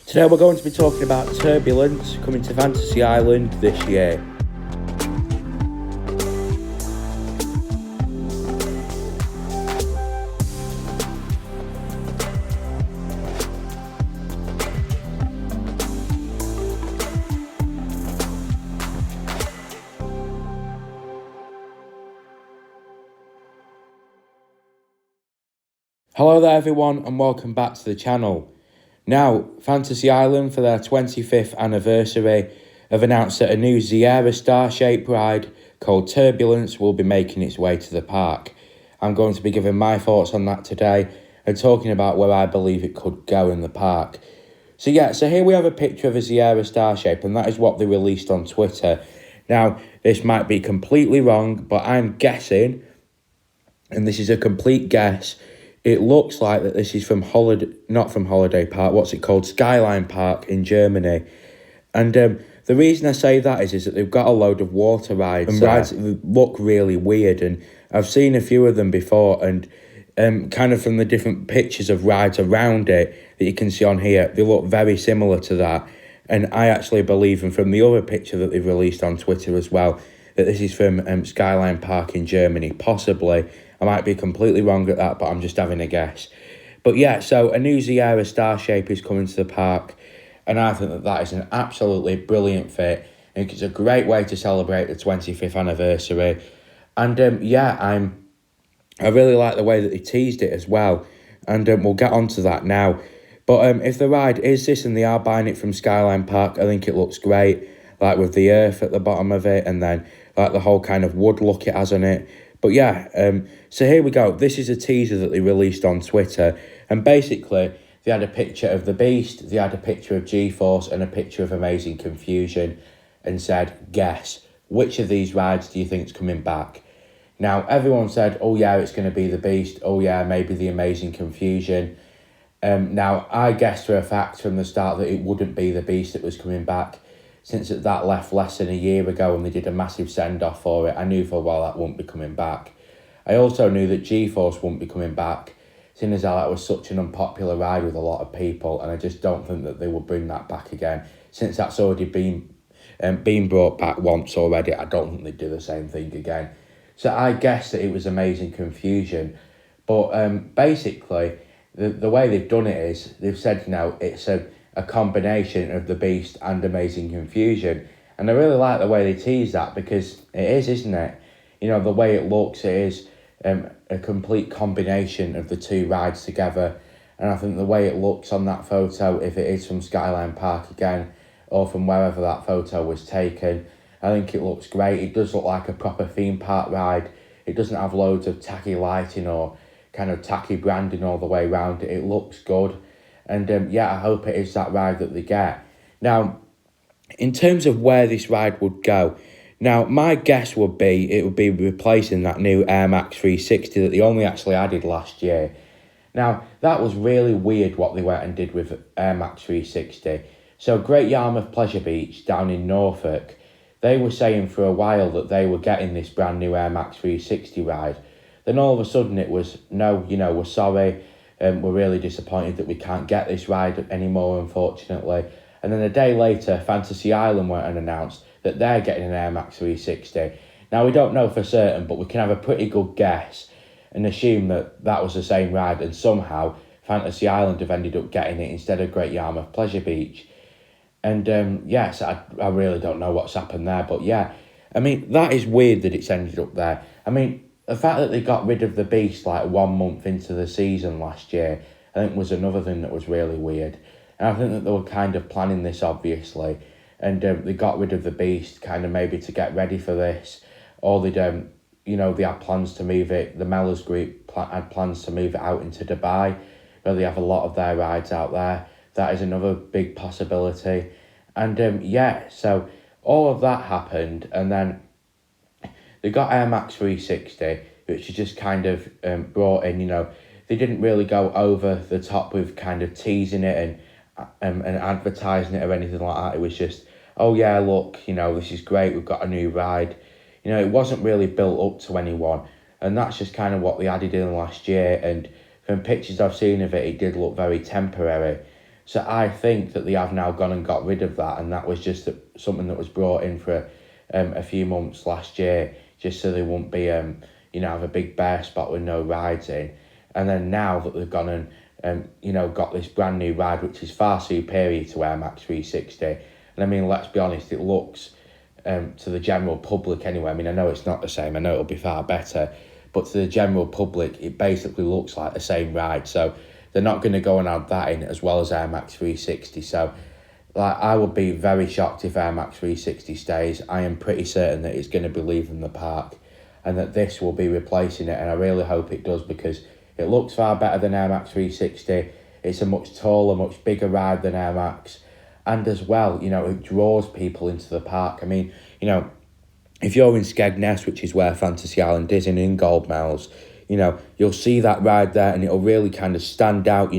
Today we're going to be talking about Turbulence coming to Fantasy Island this year. Hello there everyone and welcome back to the channel. Now, Fantasy Island for their 25th anniversary have announced that a new Sierra star-shaped ride called Turbulence will be making its way to the park. I'm going to be giving my thoughts on that today and talking about where I believe it could go in the park. So here we have a picture of a Sierra star-shape and that is what they released on Twitter. Now, this might be completely wrong, but I'm guessing, and this is a complete guess, it looks like that this is from not from Holiday Park, what's it called? Skyline Park in Germany. And the reason I say that is that they've got a load of water rides. And rides that look really weird. And I've seen a few of them before. And kind of from the different pictures of rides around it that you can see on here, they look very similar to that. And I actually believe, and from the other picture that they've released on Twitter as well, that this is from Skyline Park in Germany, possibly. I might be completely wrong at that, but I'm just having a guess. But yeah, so a new Sierra star shape is coming to the park, and I think that is an absolutely brilliant fit. I think it's a great way to celebrate the 25th anniversary. And I really like the way that they teased it as well, and we'll get onto that now. But if the ride is this and they are buying it from Skyline Park, I think it looks great, like with the earth at the bottom of it, and then like the whole kind of wood look it has on it. But yeah, so here we go. This is a teaser that they released on Twitter. And basically, they had a picture of the Beast, they had a picture of G-Force and a picture of Amazing Confusion and said, guess, which of these rides do you think is coming back? Now, everyone said, oh yeah, it's going to be the Beast. Oh yeah, maybe the Amazing Confusion. Now, I guessed for a fact from the start that it wouldn't be the Beast that was coming back, since that left less than a year ago and they did a massive send-off for it. I knew for a while that wouldn't be coming back. I also knew that G-Force wouldn't be coming back, seeing as how that was such an unpopular ride with a lot of people, and I just don't think that they would bring that back again. Since that's already been brought back once already, I don't think they'd do the same thing again. So I guessed that it was Amazing Confusion. But basically, the way they've done it is, they've said now it's a combination of the Beast and Amazing Confusion. And I really like the way they tease that, because it is, isn't it? You know, the way it looks, it is a complete combination of the two rides together. And I think the way it looks on that photo, if it is from Skyline Park again, or from wherever that photo was taken, I think it looks great. It does look like a proper theme park ride. It doesn't have loads of tacky lighting or kind of tacky branding all the way around it. It looks good. And I hope it is that ride that they get. Now, in terms of where this ride would go, now my guess would be it would be replacing that new Air Max 360 that they only actually added last year. Now, that was really weird what they went and did with Air Max 360. So Great Yarmouth Pleasure Beach down in Norfolk, they were saying for a while that they were getting this brand new Air Max 360 ride. Then all of a sudden it was, no, we're sorry. We're really disappointed that we can't get this ride anymore, unfortunately. And then a day later, Fantasy Island went and announced that they're getting an Air Max 360. Now, we don't know for certain, but we can have a pretty good guess and assume that that was the same ride, and somehow Fantasy Island have ended up getting it instead of Great Yarmouth Pleasure Beach. And I really don't know what's happened there, but yeah, I mean, that is weird that it's ended up there. I mean, the fact that they got rid of the Beast like 1 month into the season last year, I think was another thing that was really weird. And I think that they were kind of planning this, obviously. And they got rid of the Beast kind of maybe to get ready for this. Or they had plans to move it. The Mellors group had plans to move it out into Dubai, where they have a lot of their rides out there. That is another big possibility. And so all of that happened, and then they got Air Max 360, which is just kind of brought in, they didn't really go over the top with kind of teasing it and advertising it or anything like that. It was just, oh yeah, look, this is great, we've got a new ride. It wasn't really built up to anyone, and that's just kind of what they added in last year. And from pictures I've seen of it, it did look very temporary. So I think that they have now gone and got rid of that, and that was just something that was brought in for a few months last year, just so they wouldn't be have a big bare spot with no rides in. And then now that they've gone and got this brand new ride, which is far superior to Air Max 360. And I mean, let's be honest, it looks to the general public anyway. I mean, I know it's not the same. I know it'll be far better, but to the general public, it basically looks like the same ride. So they're not going to go and add that in as well as Air Max 360. So like, I would be very shocked if Air Max 360 stays. I am pretty certain that it's going to be leaving the park and that this will be replacing it. And I really hope it does, because it looks far better than Air Max 360. It's a much taller, much bigger ride than Air Max. And as well, it draws people into the park. I mean, if you're in Skegness, which is where Fantasy Island is, and in Gold Miles, you'll see that ride there, and it'll really kind of stand out,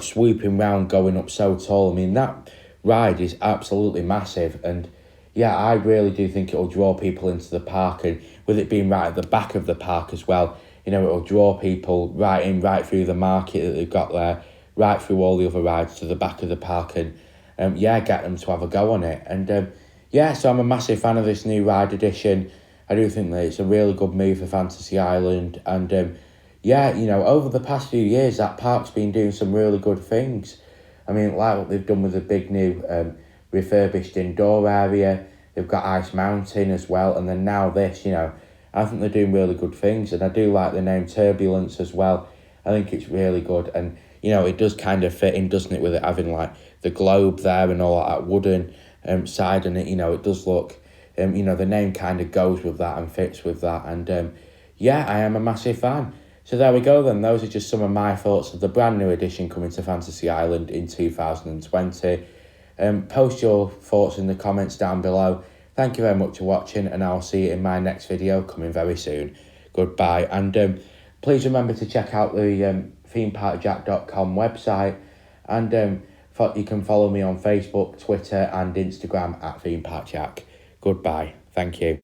swooping round, going up so tall. I mean, that ride is absolutely massive, and yeah, I really do think it'll draw people into the park, and with it being right at the back of the park as well, it'll draw people right through the market that they've got there, right through all the other rides to the back of the park, and get them to have a go on it. And so I'm a massive fan of this new ride addition. I do think that it's a really good move for Fantasy Island, and over the past few years, that park's been doing some really good things. I mean, like what they've done with the big new refurbished indoor area. They've got Ice Mountain as well, and then now this, I think they're doing really good things, and I do like the name Turbulence as well. I think it's really good, and it does kind of fit in, doesn't it, with it having like the globe there and all that wooden side, and it does look, the name kind of goes with that and fits with that, and I am a massive fan. So there we go then, those are just some of my thoughts of the brand new edition coming to Fantasy Island in 2020. Post your thoughts in the comments down below. Thank you very much for watching, and I'll see you in my next video coming very soon. Goodbye, and please remember to check out the themeparkjack.com website, and you can follow me on Facebook, Twitter and Instagram at themeparkjack. Goodbye. Thank you.